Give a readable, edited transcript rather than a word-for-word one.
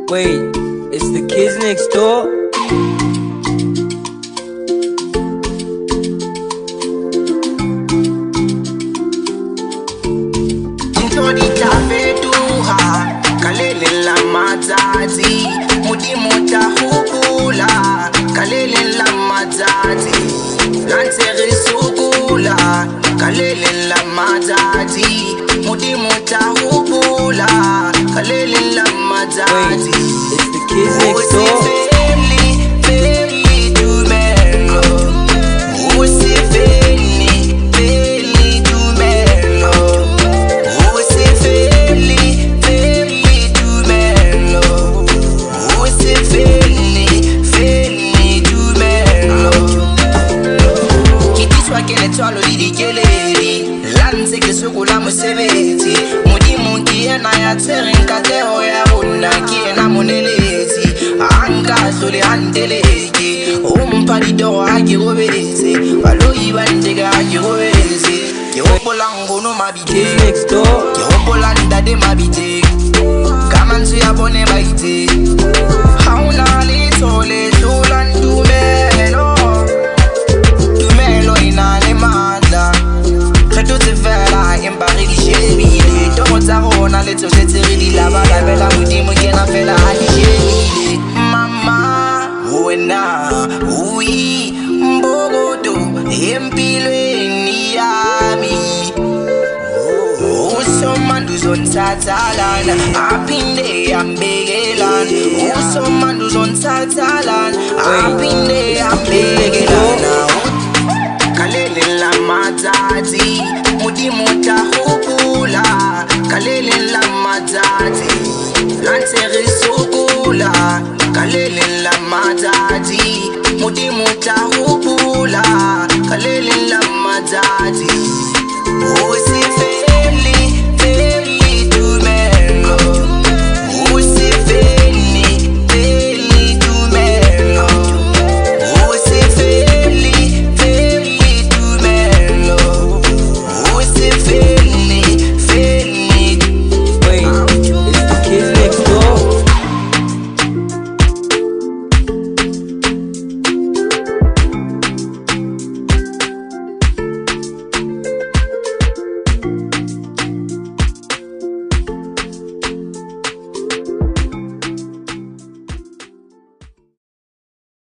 Wait, it's the kids next door? Kalele la mazazi, mudi mota hukula. Kalele la mazazi, lanseri sukula. Kalele la mazazi, mudi mota hukula. Kalele la mazazi. Wait, it's the kids next door? Swallow the kelly, lands ke sukula musebeti, mudi mungi na ya tserenka teo ya una kiena monelezi, anga sole andeleki, umpali do agi robezi, baloyi bandega agi robezi, ke opolango no mabite, next door, ke opolanda de mabite, kamanzu ya bone baite, hauna li tole tulandu melo. Let's get really lava la bella with him again. I feel like Mama, Wena, we Bogodo, Empile, Niami. Oh, some man who's on Satalan, up in there, I'm begelan. Oh, some man who's on Satalan, up in there, I'm begelan. Kalele la mazazi, mudi mota hukula. Kalele la mazazi, lanseri sukula. Kalele la mazazi, mudi mota hukula. Kalele la mazazi.